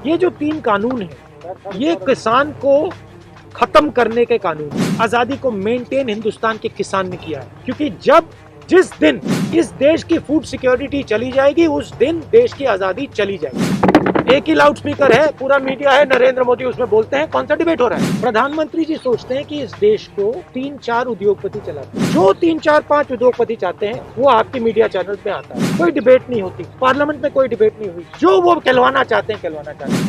ये जो 3 कानून है ये किसान को खत्म करने के कानून हैं। आजादी को मेंटेन हिंदुस्तान के किसान ने किया है, क्योंकि जिस दिन इस देश की फूड सिक्योरिटी चली जाएगी उस दिन देश की आजादी चली जाएगी। एक ही लाउड स्पीकर है, पूरा मीडिया है, नरेंद्र मोदी उसमें बोलते हैं, कौन सा डिबेट हो रहा है? प्रधानमंत्री जी सोचते हैं कि इस देश को 3-4 उद्योगपति चलाते हैं। जो 3-4-5 उद्योगपति चाहते हैं वो आपके मीडिया चैनल पे आता है। कोई डिबेट नहीं होती, पार्लियामेंट में कोई डिबेट नहीं हुई। जो वो कहलवाना चाहते हैं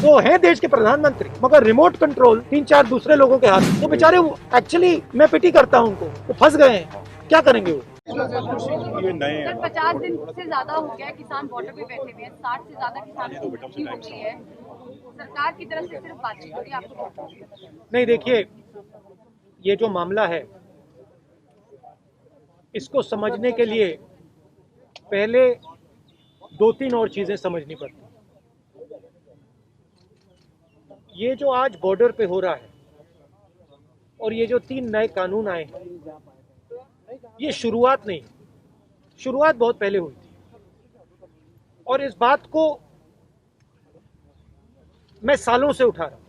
वो है देश के प्रधानमंत्री, मगर रिमोट कंट्रोल 3-4 दूसरे लोगों के हाथ। वो बेचारे एक्चुअली मैं पिटी करता हूँ उनको, वो फंस गए हैं, क्या करेंगे वो? ये नए 50 दिन से ज्यादा हो गया, किसान बॉर्डर पे बैठे हुए हैं, 60 से ज्यादा किसानों की मृत्यु हो गई है। सरकार की तरफ से सिर्फ बातचीत हो रही है, आपको नहीं। देखिए, ये जो मामला है इसको समझने के लिए पहले 2-3 और चीजें समझनी पड़ती। ये जो आज बॉर्डर पे हो रहा है और ये जो 3 नए कानून आए हैं, ये शुरुआत नहीं, शुरुआत बहुत पहले हुई थी और इस बात को मैं सालों से उठा रहा हूं।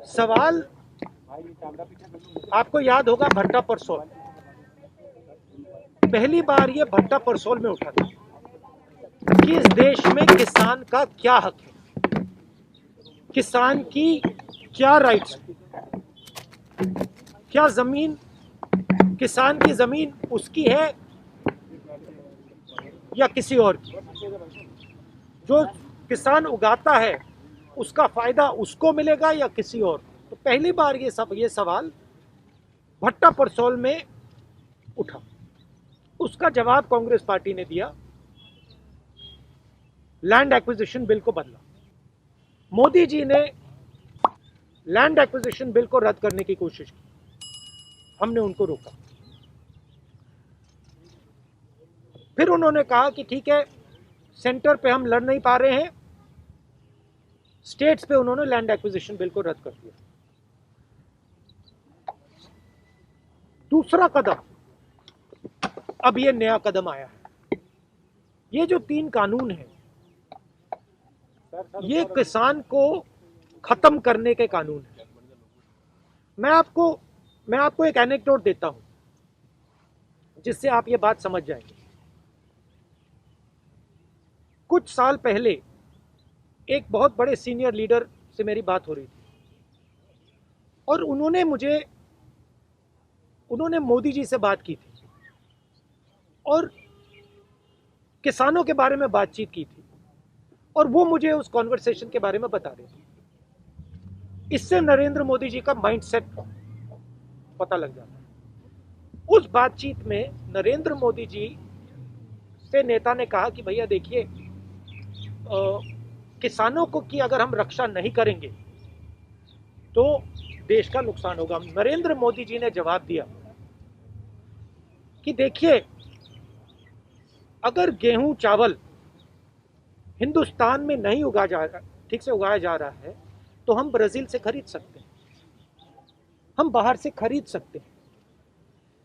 सवाल आपको याद होगा, भट्टा परसौल, पहली बार ये भट्टा परसौल में उठा था कि इस देश में किसान का क्या हक है, किसान की क्या राइट्स, क्या जमीन, किसान की जमीन उसकी है या किसी और की, जो किसान उगाता है उसका फायदा उसको मिलेगा या किसी और। तो पहली बार ये सवाल भट्टा परसौल में उठा। उसका जवाब कांग्रेस पार्टी ने दिया, लैंड एक्विजिशन बिल को बदला। मोदी जी ने लैंड एक्विजिशन बिल को रद्द करने की कोशिश की, हमने उनको रोका। फिर उन्होंने कहा कि ठीक है, सेंटर पे हम लड़ नहीं पा रहे हैं, स्टेट्स पे उन्होंने लैंड एक्विजिशन बिल को रद्द कर दिया। दूसरा कदम, अब ये नया कदम आया है। ये जो 3 कानून हैं ये किसान को खत्म करने के कानून हैं। मैं आपको एक एनेक्डोट देता हूं जिससे आप ये बात समझ जाएंगे। कुछ साल पहले एक बहुत बड़े सीनियर लीडर से मेरी बात हो रही थी और उन्होंने मोदी जी से बात की थी और किसानों के बारे में बातचीत की थी और वो मुझे उस कॉन्वर्सेशन के बारे में बता रहे थे। इससे नरेंद्र मोदी जी का माइंडसेट पता लग जाता है। उस बातचीत में नरेंद्र मोदी जी से नेता ने कहा कि भैया देखिए, किसानों को की अगर हम रक्षा नहीं करेंगे तो देश का नुकसान होगा। नरेंद्र मोदी जी ने जवाब दिया कि देखिए, अगर गेहूं चावल हिंदुस्तान में नहीं ठीक से उगाया जा रहा है तो हम ब्राजील से खरीद सकते हैं, हम बाहर से खरीद सकते हैं।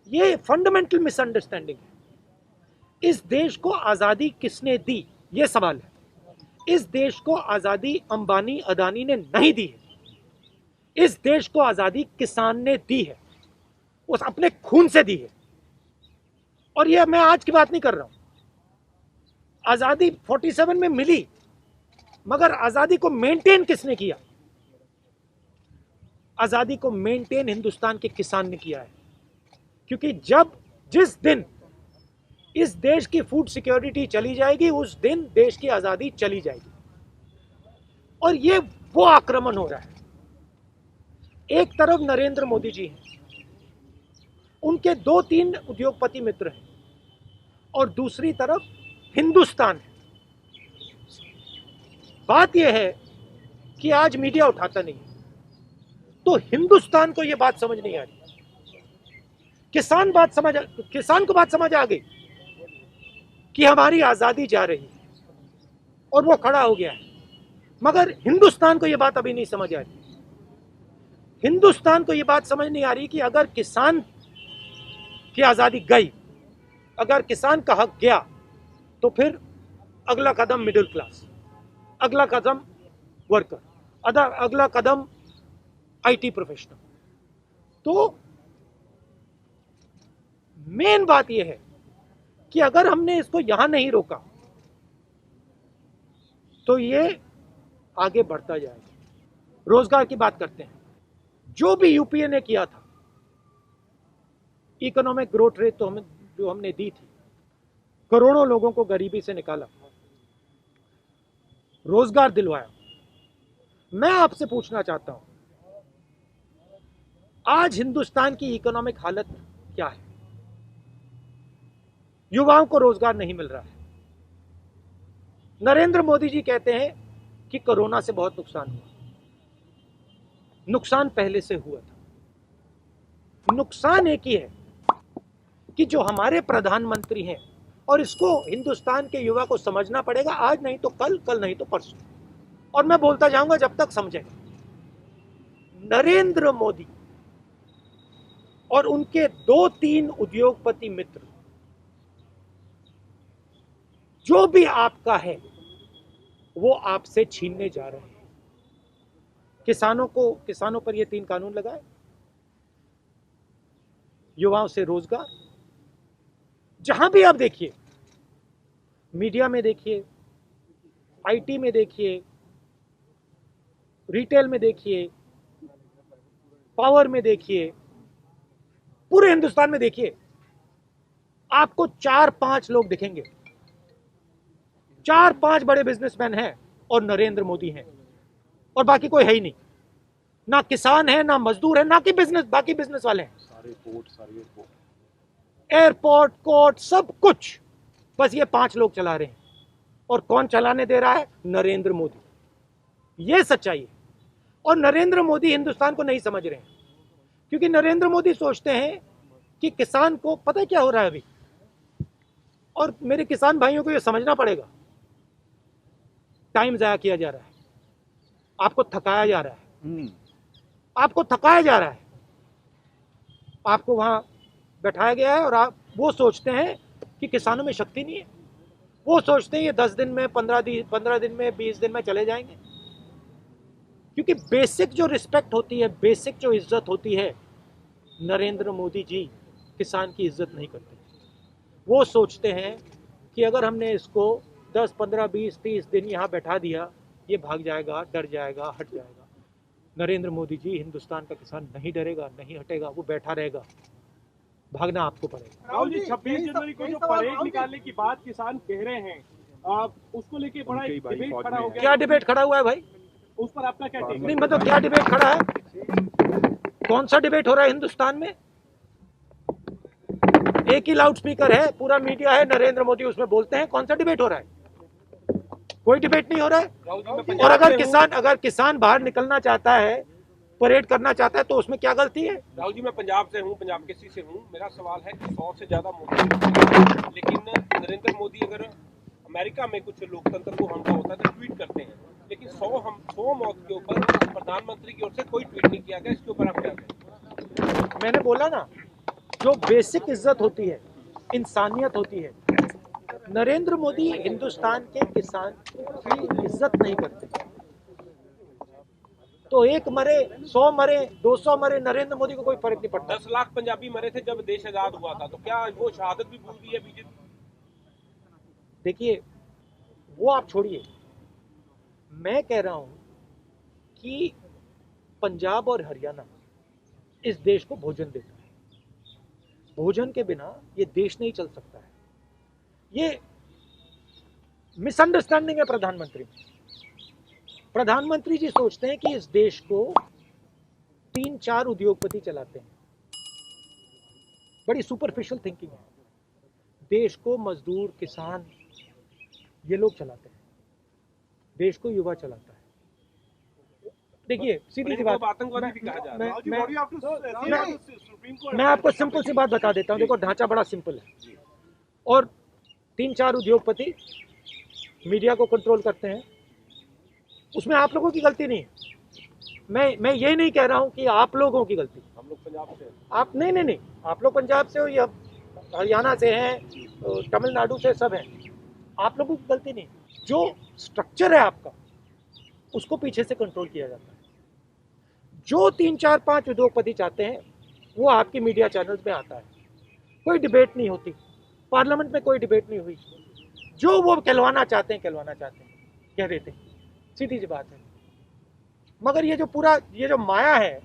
ये फंडामेंटल मिसअंडरस्टैंडिंग है। इस देश को आजादी किसने दी, ये सवाल है। इस देश को आजादी अंबानी अदानी ने नहीं दी है। इस देश को आजादी किसान ने दी है, उस अपने खून से दी है। और ये मैं आज की बात नहीं कर रहा हूं। आजादी 47 में मिली, मगर आजादी को मेंटेन किसने किया? आजादी को मेंटेन हिंदुस्तान के किसान ने किया है, क्योंकि जिस दिन इस देश की फूड सिक्योरिटी चली जाएगी उस दिन देश की आजादी चली जाएगी। और ये वो आक्रमण हो रहा है। एक तरफ नरेंद्र मोदी जी हैं, उनके 2-3 उद्योगपति मित्र हैं, और दूसरी तरफ हिंदुस्तान है। बात यह है कि आज मीडिया उठाता नहीं, तो हिंदुस्तान को यह बात समझ नहीं आ रही। किसान को बात समझ आ गई कि हमारी आजादी जा रही है और वो खड़ा हो गया है, मगर हिंदुस्तान को यह बात अभी नहीं समझ आ रही। हिंदुस्तान को यह बात समझ नहीं आ रही कि अगर किसान की आजादी गई, अगर किसान का हक गया, तो फिर अगला कदम मिडिल क्लास, अगला कदम वर्कर, अगला कदम आईटी प्रोफेशनल। तो मेन बात यह है कि अगर हमने इसको यहां नहीं रोका तो ये आगे बढ़ता जाएगा। रोजगार की बात करते हैं, जो भी यूपीए ने किया था, इकोनॉमिक ग्रोथ रेट तो हमें जो हमने दी थी, करोड़ों लोगों को गरीबी से निकाला, रोजगार दिलवाया। मैं आपसे पूछना चाहता हूं, आज हिंदुस्तान की इकोनॉमिक हालत क्या है? युवाओं को रोजगार नहीं मिल रहा है। नरेंद्र मोदी जी कहते हैं कि कोरोना से बहुत नुकसान हुआ। नुकसान पहले से हुआ था। नुकसान एक ही है कि जो हमारे प्रधानमंत्री हैं, और इसको हिंदुस्तान के युवा को समझना पड़ेगा, आज नहीं तो कल, कल नहीं तो परसों, और मैं बोलता जाऊंगा जब तक समझेगा। नरेंद्र मोदी और उनके 2-3 उद्योगपति मित्र, जो भी आपका है वो आपसे छीनने जा रहे हैं। किसानों पर ये 3 कानून लगाए, युवाओं से रोजगार। जहां भी आप देखिए, मीडिया में देखिए, आईटी में देखिए, रिटेल में देखिए, पावर में देखिए, पूरे हिंदुस्तान में देखिए, आपको 4-5 लोग दिखेंगे, 4-5 बड़े बिजनेसमैन हैं और नरेंद्र मोदी हैं, और बाकी कोई है ही नहीं। ना किसान है, ना मजदूर है, ना कि बाकी बिजनेस वाले हैं। सारे एयरपोर्ट, कोर्ट, सब कुछ बस ये 5 लोग चला रहे हैं। और कौन चलाने दे रहा है? नरेंद्र मोदी। ये सच्चाई है। और नरेंद्र मोदी हिंदुस्तान को नहीं समझ रहे हैं, क्योंकि नरेंद्र मोदी सोचते हैं कि किसान को पता है क्या हो रहा है अभी, और मेरे किसान भाइयों को ये समझना पड़ेगा, टाइम जाया किया जा रहा है, आपको थकाया जा रहा है, आपको थकाया जा रहा है, आपको वहां बैठाया गया है, और आप वो सोचते हैं कि किसानों में शक्ति नहीं है। वो सोचते हैं ये 10 दिन में, 15 दिन में, 20 दिन में चले जाएंगे। क्योंकि बेसिक जो रिस्पेक्ट होती है, बेसिक जो इज्जत होती है, नरेंद्र मोदी जी किसान की इज्जत नहीं करते। वो सोचते हैं कि अगर हमने इसको 10, 15, 20, 30 दिन यहाँ बैठा दिया, ये भाग जाएगा, डर जाएगा, हट जाएगा। नरेंद्र मोदी जी, हिंदुस्तान का किसान नहीं डरेगा, नहीं हटेगा, वो बैठा रहेगा। भागना आपको पड़ेगा। राहुल जी, 26 जनवरी को जो परेड निकालने की बात किसान कह रहे हैं, उसको लेके बड़ा एक डिबेट खड़ा हो गया। क्या डिबेट खड़ा हुआ है भाई? उस पर आपका क्या टेक? नहीं, मतलब क्या डिबेट खड़ा है? कौन सा डिबेट हो रहा है हिंदुस्तान में? एक ही लाउड स्पीकर है, पूरा मीडिया है, नरेंद्र मोदी उसमें बोलते हैं। कौन सा डिबेट हो रहा है? कोई डिबेट नहीं हो रहा है। और अगर किसान बाहर निकलना चाहता है, परेड करना चाहता है, तो उसमें क्या गलती है? राहुल जी, मैं पंजाब से हूँ, पंजाब केसी से हूँ। मेरा सवाल है कि 100 से ज्यादा मोदी, लेकिन नरेंद्र मोदी अगर अमेरिका में कुछ लोकतंत्र को हमला होता है तो ट्वीट करते हैं, लेकिन 100 मौत के ऊपर प्रधानमंत्री की ओर से कोई ट्वीट नहीं किया गया। इसके ऊपर आप क्या कहें? मैंने बोला ना, जो बेसिक इज्जत होती है, इंसानियत होती है, नरेंद्र मोदी हिंदुस्तान के किसान की इज्जत नहीं करते। तो 1 मरे, 100 मरे, 200 मरे, नरेंद्र मोदी को कोई फर्क नहीं पड़ता। 10 लाख पंजाबी मरे थे जब देश आजाद हुआ था, तो क्या वो शहादत भी भूल गई है बीजेपी? देखिए, वो आप छोड़िए, मैं कह रहा हूं कि पंजाब और हरियाणा इस देश को भोजन देता है। भोजन के बिना ये देश नहीं चल सकता है। ये मिसअंडरस्टैंडिंग है प्रधानमंत्री में। प्रधानमंत्री जी सोचते हैं कि इस देश को 3-4 उद्योगपति चलाते हैं। बड़ी सुपरफिशियल थिंकिंग है। देश को मजदूर, किसान, ये लोग चलाते हैं। देश को युवा चलाता है। देखिए, सीधी सी बात, आतंकवादी भी कहा जा रहा है। मैं आपको सिंपल सी बात बता देता हूँ। देखो, ढांचा बड़ा सिंपल है, और 3-4 उद्योगपति मीडिया को कंट्रोल करते हैं। उसमें आप लोगों की गलती नहीं है। मैं ये नहीं कह रहा हूं कि आप लोगों की गलती। हम लोग पंजाब से, आप नहीं, आप लोग पंजाब से हो या हरियाणा से हैं, तमिलनाडु से, सब हैं। आप लोगों की गलती नहीं, जो स्ट्रक्चर है आपका उसको पीछे से कंट्रोल किया जाता है। जो 3 4 5 उद्योगपति चाहते हैं वो आपकी मीडिया चैनल्स में आता है, कोई डिबेट नहीं होती, पार्लियामेंट में कोई डिबेट नहीं हुई, जो वो कहलवाना चाहते हैं कह देते हैं, सीधी सी बात है। मगर ये जो माया है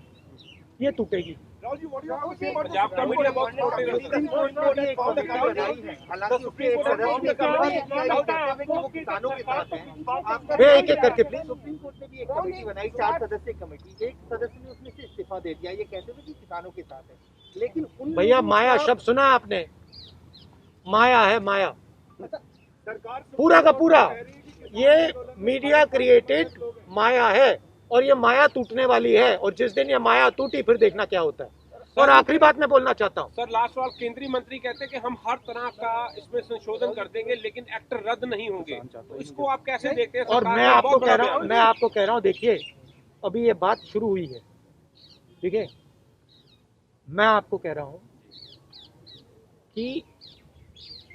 ये टूटेगी। पंजाब का मीडिया बहुत सपोर्टिव है। वे एक एक करके प्लीज। सुप्रीम कोर्ट ने भी एक कमेटी बनाई, 4 सदस्यीय कमेटी, एक सदस्य ने उसमें से इस्तीफा दे दिया, ये कहते हुए कि किसानों के साथ है, लेकिन उन भैया माया शब्द सुना आपने? माया है, माया पूरा का पूरा ये मीडिया क्रिएटेड माया है और ये माया टूटने वाली है, और जिस दिन ये माया टूटी फिर देखना क्या होता है। और आखिरी बात मैं बोलना चाहता हूँ सर, लास्ट सवाल, केंद्रीय मंत्री कहते हैं कि हम हर तरह का इसमें संशोधन कर देंगे लेकिन एक्टर रद्द नहीं होंगे, तो इसको आप कैसे देखते हैं? और मैं आपको कह रहा हूँ देखिए अभी ये बात शुरू हुई है, ठीक है, मैं आपको कह रहा हूँ कि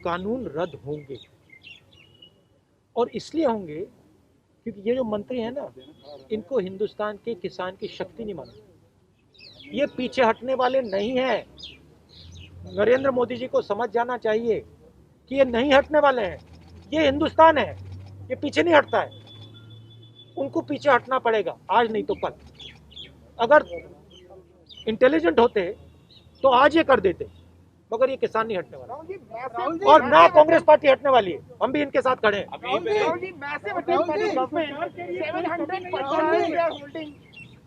कानून रद्द होंगे, और इसलिए होंगे क्योंकि ये जो मंत्री हैं ना, इनको हिंदुस्तान के किसान की शक्ति नहीं मालूम, ये पीछे हटने वाले नहीं हैं। नरेंद्र मोदी जी को समझ जाना चाहिए कि ये नहीं हटने वाले हैं, ये हिंदुस्तान है, ये पीछे नहीं हटता है, उनको पीछे हटना पड़ेगा, आज नहीं तो कल। अगर इंटेलिजेंट होते तो आज ये कर देते, मगर ये किसान नहीं हटने वाला, और ना कांग्रेस पार्टी हटने वाली है, हम भी इनके साथ खड़े हैं।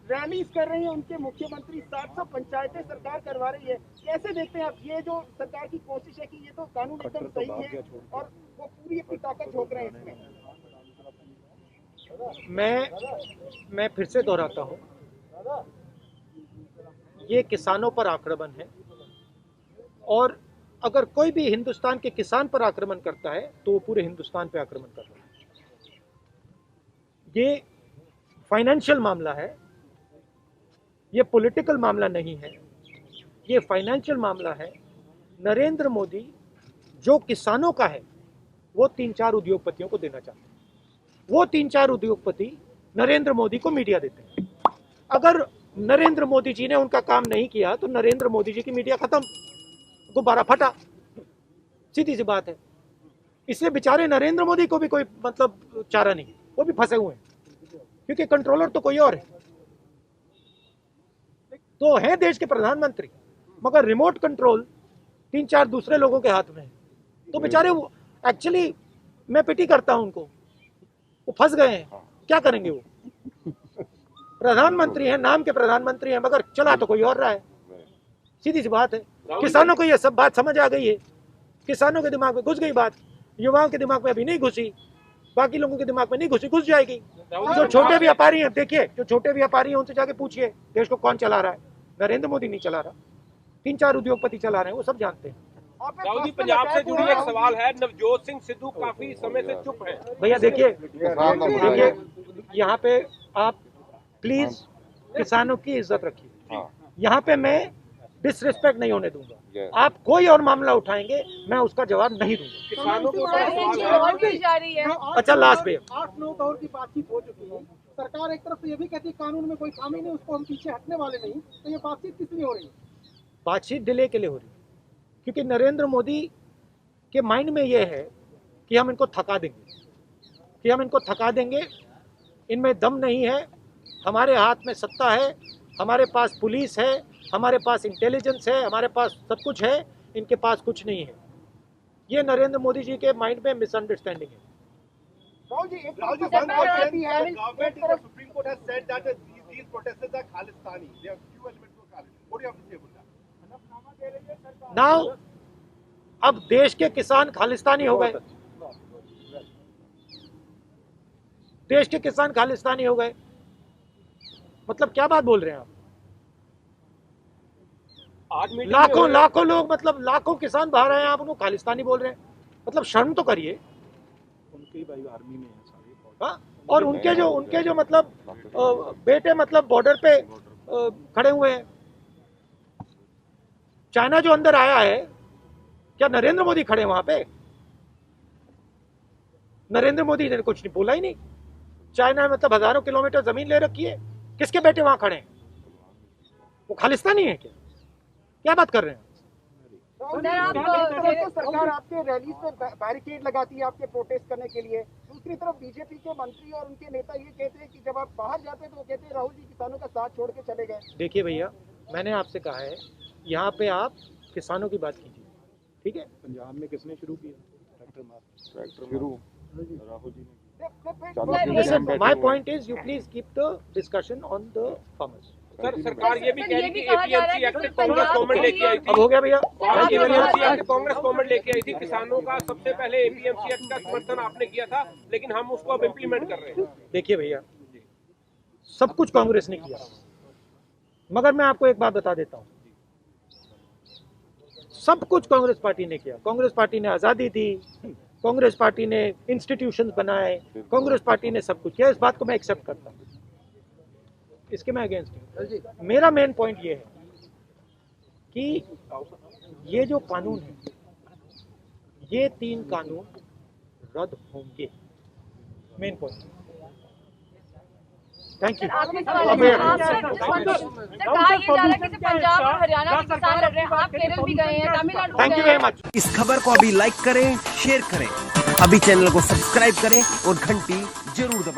रैलीज कर रही है उनके मुख्यमंत्री, 700 पंचायतें सरकार करवा रही है, कैसे देखते हैं आप ये जो सरकार की कोशिश है कि ये तो कानून एकदम सही है और वो पूरी अपनी ताकत झोंक रहे हैं इसमें? मैं फिर से दोहराता हूँ, ये किसानों पर आक्रमण है, और अगर कोई भी हिंदुस्तान के किसान पर आक्रमण करता है तो वो पूरे हिंदुस्तान पर आक्रमण कर रहा है। ये फाइनेंशियल मामला है, ये पॉलिटिकल मामला नहीं है, ये फाइनेंशियल मामला है। नरेंद्र मोदी जो किसानों का है वो 3 4 उद्योगपतियों को देना चाहते हैं, वो 3 4 उद्योगपति नरेंद्र मोदी को मीडिया देते हैं। अगर नरेंद्र मोदी जी ने उनका काम नहीं किया तो नरेंद्र मोदी जी की मीडिया खत्म, गुब्बारा फटा, सीधी सी बात है। इसलिए बेचारे नरेंद्र मोदी को भी कोई मतलब चारा नहीं, वो भी फंसे हुए हैं, क्योंकि कंट्रोलर तो कोई और है, तो है देश के प्रधानमंत्री, मगर रिमोट कंट्रोल 3 4 दूसरे लोगों के हाथ में है। तो बेचारे एक्चुअली मैं पिटी करता हूं उनको, वो फंस गए हैं, क्या करेंगे? वो प्रधानमंत्री है, नाम के प्रधानमंत्री है, मगर चला तो कोई और रहा है, सीधी सी बात है। किसानों को ये सब बात समझ आ गई है, किसानों के दिमाग में घुस गई बात, युवाओं के दिमाग में अभी नहीं घुसी, बाकी लोगों के दिमाग में नहीं घुसी, घुस जाएगी। जो छोटे व्यापारी हैं, देखिए जो छोटे व्यापारी हैं उनसे जाके पूछिए देश को कौन चला रहा है, नरेंद्र मोदी नहीं चला रहा, 3 4 उद्योगपति चला रहे हैं, वो सब जानते हैं। राहुल जी, पंजाब से जुड़ी एक सवाल है, नवजोत सिंह सिद्धू काफी समय से चुप है। भैया देखिए यहाँ पे आप प्लीज किसानों की इज्जत रखिए, यहाँ पे मैं डिसरिस्पेक्ट नहीं होने दूंगा। आप कोई और मामला उठाएंगे मैं उसका जवाब नहीं दूंगा। किसानों को बड़ा सवाल है। जारी है। अच्छा लास्ट पे 8-9 दौर की बातचीत हो चुकी है, सरकार एक तरफ से ये भी कहती है कानून में कोई खामी नहीं, उसको हम पीछे हटने वाले नहीं, तो ये बातचीत किस लिए हो रही है? बातचीत डिले के लिए हो रही है, क्योंकि नरेंद्र मोदी के माइंड में ये है कि हम इनको थका देंगे, इनमें दम नहीं है, हमारे हाथ में सत्ता है, हमारे पास पुलिस है, हमारे पास इंटेलिजेंस है, हमारे पास सब कुछ है, इनके पास कुछ नहीं है। ये नरेंद्र मोदी जी के माइंड में मिसअंडरस्टैंडिंग है। राहुल जी, एक तरफ Supreme Court has said that these protesters are Khalistani. They have few elements of Khalistani. What do you have to say about that? Now अब देश के किसान खालिस्तानी हो गए, देश के किसान खालिस्तानी हो गए, मतलब क्या बात बोल रहे हैं आप? लाखों लोग, मतलब लाखों किसान बाहर आए हैं, आप उनको खालिस्तानी बोल रहे हैं, मतलब शर्म तो करिए। उनके भाई आर्मी में है सारे, हाँ, और उनके जो मतलब बेटे मतलब बॉर्डर पे खड़े हुए हैं। चाइना जो अंदर आया है, क्या नरेंद्र मोदी खड़े वहां पे? नरेंद्र मोदी ने कुछ नहीं बोला ही नहीं। चाइना में मतलब हजारों किलोमीटर जमीन ले रखी है, किसके बेटे वहां खड़े हैं? वो खालिस्तानी है क्या? क्या बात कर रहे हैं? तो सरकार आपके रैलीज पे बैरिकेड लगाती है आपके प्रोटेस्ट करने के लिए, दूसरी तरफ बीजेपी के मंत्री और उनके नेता ये कहते हैं कि जब आप बाहर जाते हैं तो वो कहते हैं राहुल जी किसानों का साथ छोड़ के चले गए। देखिए भैया, मैंने आपसे कहा है यहाँ पे आप किसानों की बात कीजिए, ठीक है? पंजाब में किसने शुरू किया ट्रैक्टर शुरू? राहुल जी ने। Listen, my point is you please keep the discussion on the farmers. Sir सरकार ये भी कह रही ये भी थी कहा जा रहा है एपीएमसी कि एक्ट कांग्रेस गवर्नमेंट लेके आई थी। अब हो गया भैया। एपीएमसी एक्ट कांग्रेस गवर्नमेंट लेके आई थी, किसानों का सबसे पहले एपीएमसी एक्ट का समर्थन आपने किया था, लेकिन हम उसको अब इम्प्लीमेंट कर रहे हैं। देखिए भैया, सब कुछ कांग्रेस ने किया, मगर मैं आपको एक बात बता देता हूँ, सब कुछ कांग्रेस पार्टी ने किया। कांग्रेस पार्टी ने आजादी दी, कांग्रेस पार्टी ने इंस्टीट्यूशंस बनाए, कांग्रेस पार्टी ने सब कुछ किया। इस बात को मैं एक्सेप्ट करता हूँ, इसके मैं अगेंस्ट हूँ। मेरा मेन पॉइंट ये है कि ये जो कानून है, ये 3 कानून रद्द होंगे। Main point. Thank you. आपने कहा ये जा रहा है कि पंजाब और हरियाणा के किसान लड़ रहे हैं, आप केरल भी गए हैं, Tamil Nadu thank you very much. इस खबर को अभी लाइक करें, शेयर करें, अभी चैनल को सब्सक्राइब करें और घंटी जरूर दबाएं।